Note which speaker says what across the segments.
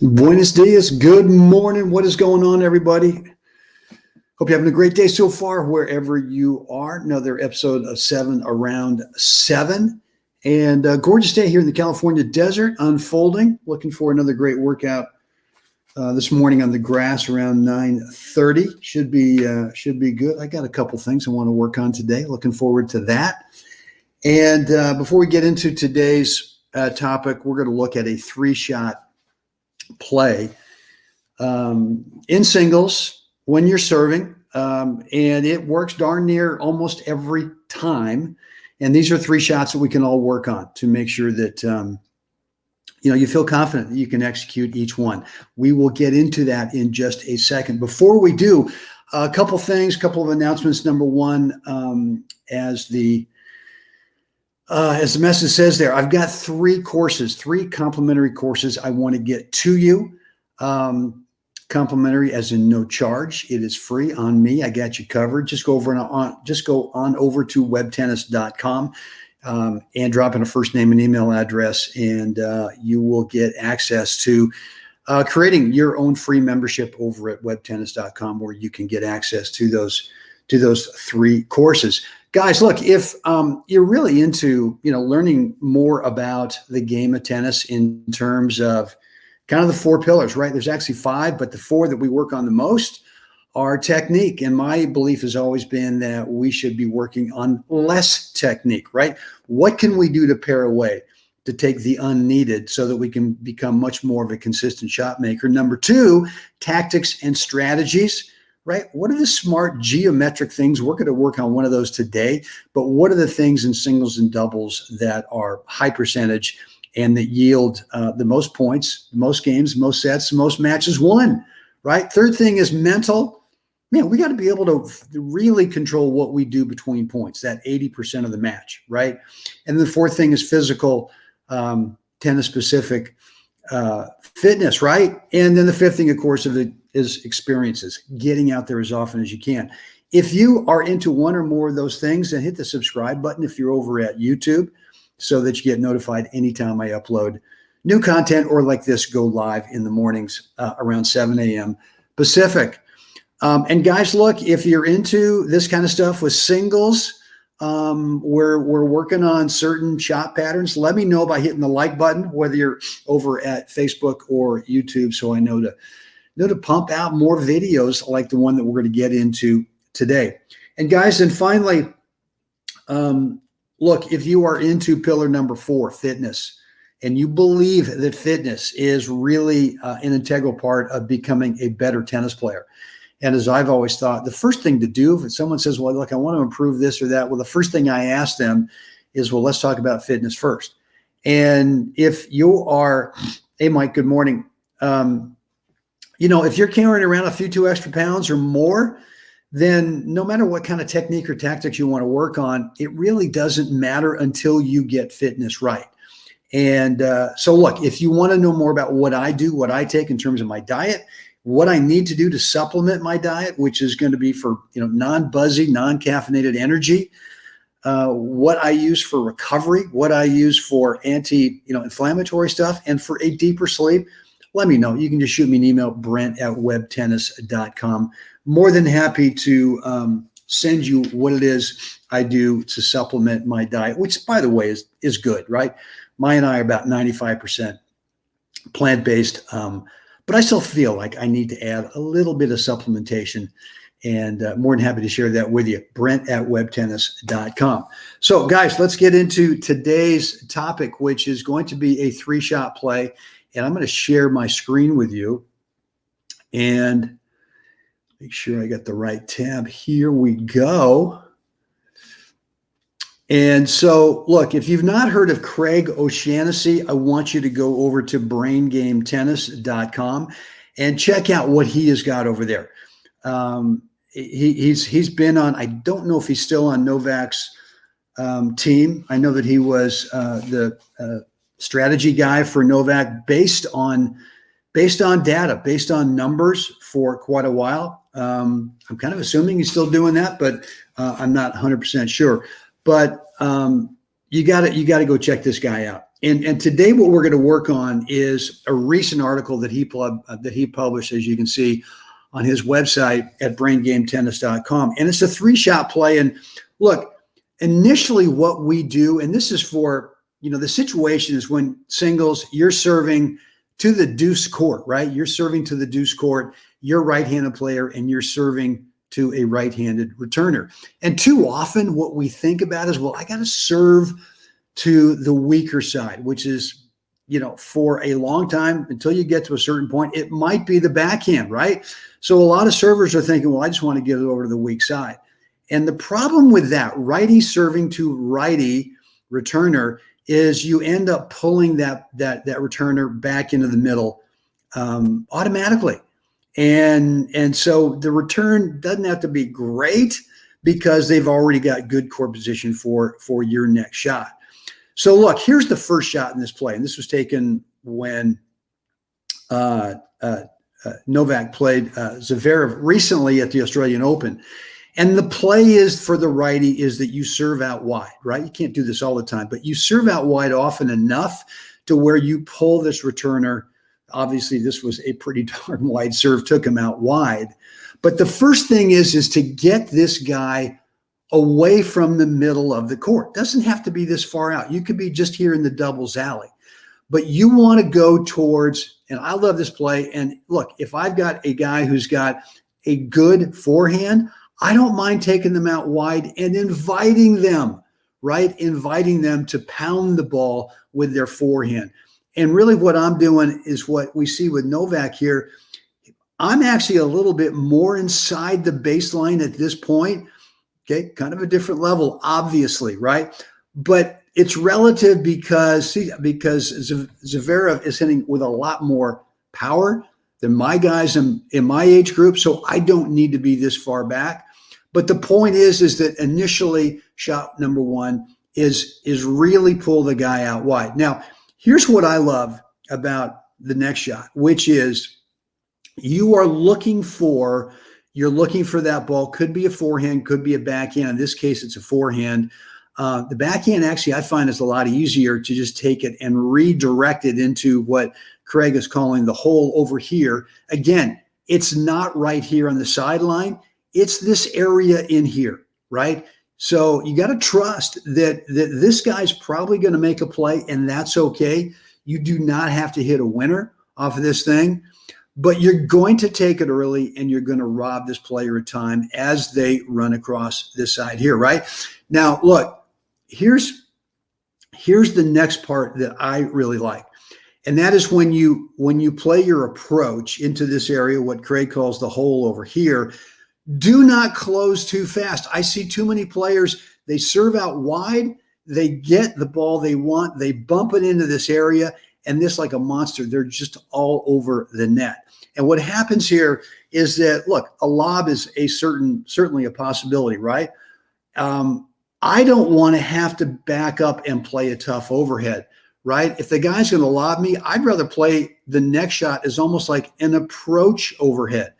Speaker 1: Buenos dias. Good morning. What is going on, everybody? Hope you're having a great day so far, wherever you are. Another episode of 7 Around 7. And gorgeous day here in the California desert unfolding. Looking for another great workout this morning on the grass around 9:30. Should be good. I got a couple things I want to work on today. Looking forward to that. And before we get into today's topic, we're going to look at a 3-shot play in singles when you're serving, and it works darn near almost every time. And these are 3 shots that we can all work on to make sure that you feel confident that you can execute each one. We will get into that in just a second. Before we do, a couple of announcements. Number one, as the message says there, I've got 3 complimentary courses I want to get to you. Complimentary as in no charge. It is free on me. I got you covered. Just go over over to webtennis.com and drop in a first name and email address, and you will get access to creating your own free membership over at webtennis.com, where you can get access to those 3 courses. Guys, look, if you're really into learning more about the game of tennis in terms of kind of the 4 pillars, right? There's actually 5, but the 4 that we work on the most are technique. And my belief has always been that we should be working on less technique, right? What can we do to pare away, to take the unneeded, so that we can become much more of a consistent shot maker? Number 2, tactics and strategies, right? What are the smart geometric things? We're going to work on one of those today, but what are the things in singles and doubles that are high percentage and that yield the most points, the most games, most sets, the most matches won, right? Third thing is mental. Man, we got to be able to really control what we do between points, that 80% of the match, right? And the fourth thing is physical, tennis-specific fitness, right? And then the fifth thing, of course, is experiences, getting out there as often as you can. If you are into one or more of those things, then hit the subscribe button if you're over at YouTube, so that you get notified anytime I upload new content, or like this, go live in the mornings around 7 a.m. Pacific. And guys, look, if you're into this kind of stuff with singles, we're working on certain shot patterns. Let me know by hitting the like button, whether you're over at Facebook or YouTube, so I know to pump out more videos like the one that we're going to get into today. And guys, and finally, look, if you are into pillar number 4, fitness, and you believe that fitness is really an integral part of becoming a better tennis player. And as I've always thought, the first thing to do, if someone says, well, look, I want to improve this or that, well, the first thing I ask them is, well, let's talk about fitness first. And if you are, hey, Mike, good morning. If you're carrying around a few 2 extra pounds or more, then no matter what kind of technique or tactics you want to work on, it really doesn't matter until you get fitness right. And so look, if you want to know more about what I do, what I take in terms of my diet, what I need to do to supplement my diet, which is going to be for non-buzzy, non-caffeinated energy, what I use for recovery, what I use for anti-inflammatory stuff, and for a deeper sleep, let me know. You can just shoot me an email, brent@webtennis.com. More than happy to send you what it is I do to supplement my diet, which, by the way, is good, right? Maya and I are about 95% plant-based, but I still feel like I need to add a little bit of supplementation, and more than happy to share that with you, brent@webtennis.com. So, guys, let's get into today's topic, which is going to be a 3-shot play, and I'm going to share my screen with you and make sure I got the right tab. Here we go. And so, look, if you've not heard of Craig O'Shaughnessy, I want you to go over to braingametennis.com and check out what he has got over there. He's been on, I don't know if he's still on Novak's team. I know that he was the strategy guy for Novak based on data, based on numbers for quite a while. I'm kind of assuming he's still doing that, but I'm not 100% sure. But you got to go check this guy out. And today what we're going to work on is a recent article that he published, as you can see, on his website at braingametennis.com. And it's a 3-shot play. And look, initially what we do, and this is for, the situation is when singles, you're serving to the deuce court, right? You're serving to the deuce court, you're a right-handed player, and you're serving to a right-handed returner. And too often what we think about is, well, I got to serve to the weaker side, which is, for a long time, until you get to a certain point, it might be the backhand, right? So a lot of servers are thinking, well, I just want to get it over to the weak side. And the problem with that, righty serving to righty returner, is you end up pulling that returner back into the middle automatically. And so the return doesn't have to be great because they've already got good court position for your next shot. So look, here's the first shot in this play. And this was taken when Novak played Zverev recently at the Australian Open. And the play is for the righty is that you serve out wide, right? You can't do this all the time, but you serve out wide often enough to where you pull this returner. Obviously, this was a pretty darn wide serve, took him out wide. But the first thing is to get this guy away from the middle of the court. Doesn't have to be this far out. You could be just here in the doubles alley. But you want to go towards, and I love this play. And look, if I've got a guy who's got a good forehand, I don't mind taking them out wide and inviting them, right? Inviting them to pound the ball with their forehand. And really what I'm doing is what we see with Novak here. I'm actually a little bit more inside the baseline at this point. Okay, kind of a different level, obviously, right? But it's relative because Zverev is hitting with a lot more power than my guys in my age group, so I don't need to be this far back. But the point is that initially shot number one is really pull the guy out wide. Now, here's what I love about the next shot, which is you're looking for that ball. Could be a forehand, could be a backhand. In this case, it's a forehand. The backhand actually I find is a lot easier to just take it and redirect it into what Craig is calling the hole over here. Again, it's not right here on the sideline. It's this area in here, right? So you got to trust that this guy's probably going to make a play, and that's okay. You do not have to hit a winner off of this thing, but you're going to take it early, and you're going to rob this player of time as they run across this side here, right? Now, look, here's the next part that I really like, and that is when you play your approach into this area, what Craig calls the hole over here. Do not close too fast. I see too many players, they serve out wide, they get the ball they want, they bump it into this area, and this like a monster, they're just all over the net. And what happens here is that, look, a lob is certainly a possibility, right? I don't want to have to back up and play a tough overhead, right? If the guy's going to lob me, I'd rather play the next shot as almost like an approach overhead,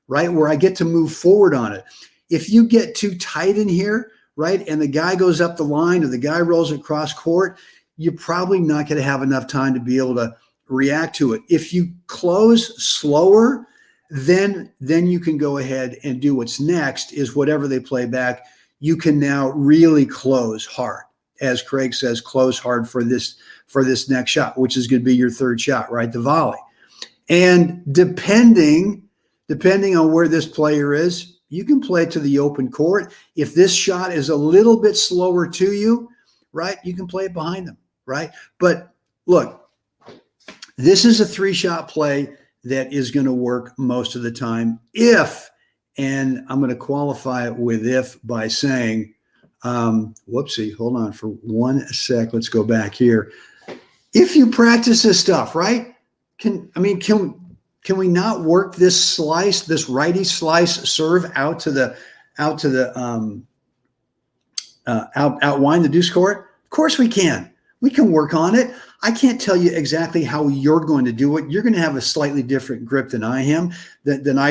Speaker 1: right? Where I get to move forward on it. If you get too tight in here, right, and the guy goes up the line or the guy rolls across court, you're probably not going to have enough time to be able to react to it. If you close slower, then you can go ahead and do what's next is whatever they play back. You can now really close hard. As Craig says, close hard for this next shot, which is going to be your third shot, right? The volley. And depending on where this player is, you can play to the open court. If this shot is a little bit slower to you, right, you can play it behind them, right? But look, this is a 3-shot play that is going to work most of the time if, and I'm going to qualify it with if by saying, whoopsie, hold on for 1 sec. Let's go back here. If you practice this stuff, right? Can we not work this slice, this righty slice serve out wind the deuce court? Of course we can. We can work on it. I can't tell you exactly how you're going to do it. You're going to have a slightly different grip than I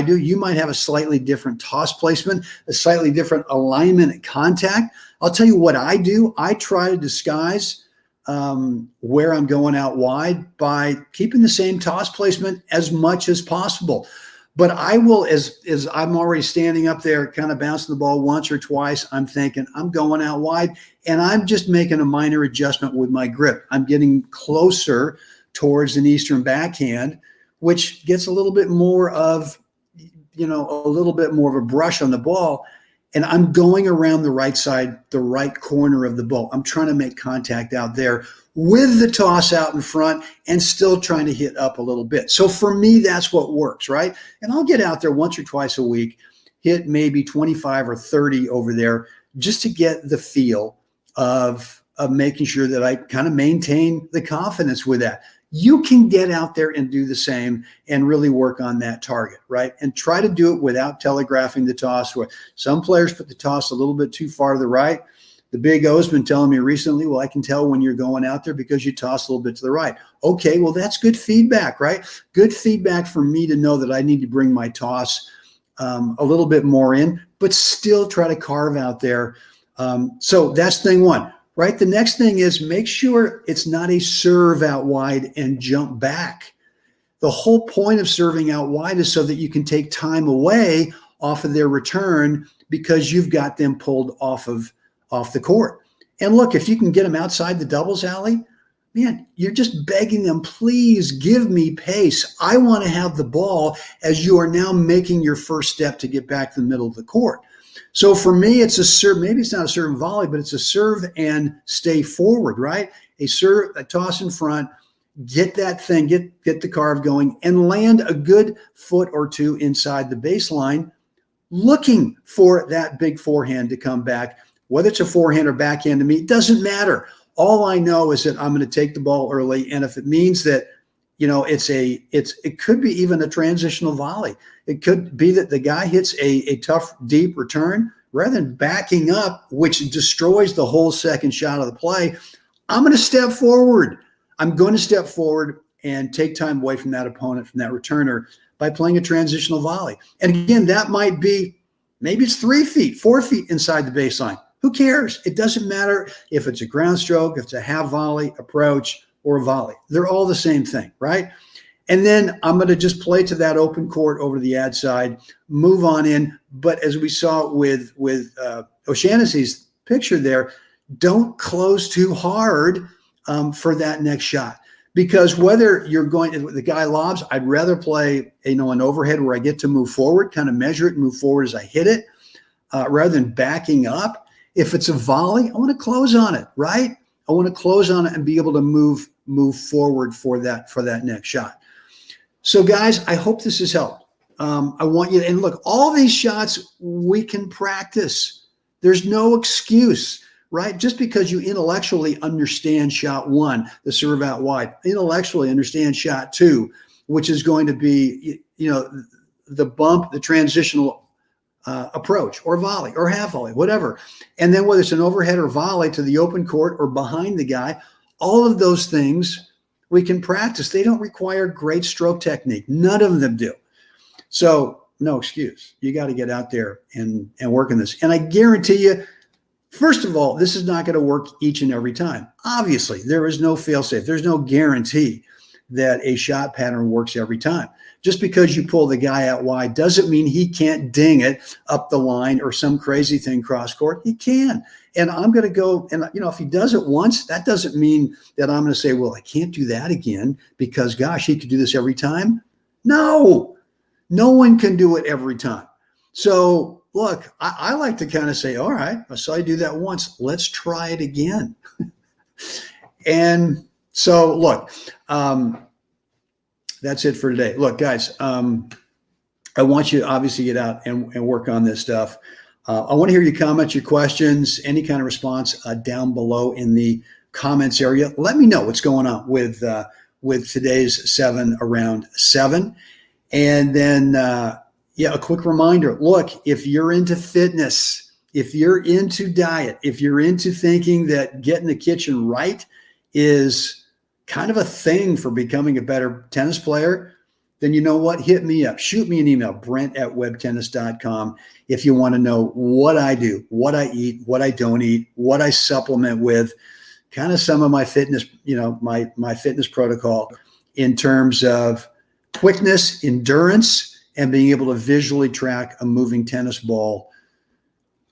Speaker 1: do. You might have a slightly different toss placement, a slightly different alignment and contact. I'll tell you what I do. I try to disguise where I'm going out wide by keeping the same toss placement as much as possible. But I will, as I'm already standing up there, kind of bouncing the ball once or twice, I'm thinking I'm going out wide, and I'm just making a minor adjustment with my grip. I'm getting closer towards an Eastern backhand, which gets a little bit more of, a little bit more of a brush on the ball. And I'm going around the right side, the right corner of the ball. I'm trying to make contact out there with the toss out in front and still trying to hit up a little bit. So for me, that's what works, right? And I'll get out there once or twice a week, hit maybe 25 or 30 over there just to get the feel of making sure that I kind of maintain the confidence with that. You can get out there and do the same and really work on that target, right? And try to do it without telegraphing the toss. Some players put the toss a little bit too far to the right. The Big O's been telling me recently, well, I can tell when you're going out there because you toss a little bit to the right. Okay, well, that's good feedback, right? Good feedback for me to know that I need to bring my toss a little bit more in, but still try to carve out there. So that's thing one. Right. The next thing is make sure it's not a serve out wide and jump back. The whole point of serving out wide is so that you can take time away off of their return because you've got them pulled off the court. And look, if you can get them outside the doubles alley, man, you're just begging them, please give me pace. I want to have the ball as you are now making your first step to get back to the middle of the court. So for me, it's a serve. Maybe it's not a serve and volley, but it's a serve and stay forward, right? A serve, a toss in front, get that thing, get the carve going, and land a good foot or two inside the baseline, looking for that big forehand to come back. Whether it's a forehand or backhand to me, it doesn't matter. All I know is that I'm going to take the ball early, and if it means that, it could be even a transitional volley. It could be that the guy hits a tough, deep return rather than backing up, which destroys the whole second shot of the play. I'm going to step forward. I'm going to step forward and take time away from that opponent, from that returner, by playing a transitional volley. And again, that might be, maybe it's 3 feet, 4 feet inside the baseline. Who cares? It doesn't matter if it's a ground stroke, if it's a half volley, approach, or a volley. They're all the same thing, right? And then I'm going to just play to that open court over the ad side, move on in. But as we saw with O'Shaughnessy's picture there, don't close too hard for that next shot. Because whether you're going, the guy lobs, I'd rather play an overhead where I get to move forward, kind of measure it, move forward as I hit it, rather than backing up. If it's a volley, I want to close on it, right? I want to close on it and be able to move forward for that next shot. So guys, I hope this has helped. I want you to, and look, all these shots we can practice. There's no excuse, right? Just because you intellectually understand shot one, the serve out wide, intellectually understand shot two, which is going to be, the bump, the transitional approach or volley or half volley, whatever. And then whether it's an overhead or volley to the open court or behind the guy, all of those things we can practice. They don't require great stroke technique. None of them do. So no excuse. You got to get out there and work on this. And I guarantee you, first of all, this is not going to work each and every time. Obviously, there is no fail-safe. There's no guarantee that a shot pattern works every time. Just because you pull the guy out wide doesn't mean he can't ding it up the line or some crazy thing cross court. He can. And I'm going to go, and if he does it once, that doesn't mean that I'm going to say, well, I can't do that again because, gosh, he could do this every time. No one can do it every time. So look, I like to kind of say, all right, I saw you do that once. Let's try it again. And so look, that's it for today. Look, guys, I want you to obviously get out and work on this stuff. I want to hear your comments, your questions, any kind of response down below in the comments area. Let me know what's going on with today's 7 around 7. And then, a quick reminder. Look, if you're into fitness, if you're into diet, if you're into thinking that getting the kitchen right is kind of a thing for becoming a better tennis player, then you know what? Hit me up. Shoot me an email, brent@webtennis.com, if you want to know what I do, what I eat, what I don't eat, what I supplement with. kind of some of my fitness, my fitness protocol in terms of quickness, endurance, and being able to visually track a moving tennis ball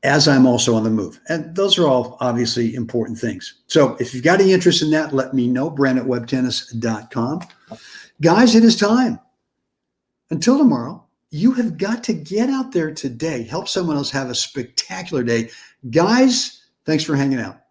Speaker 1: as I'm also on the move. And those are all obviously important things. So if you've got any interest in that, let me know, Brent@webtennis.com. Guys, it is time. Until tomorrow, you have got to get out there today. Help someone else have a spectacular day. Guys, thanks for hanging out.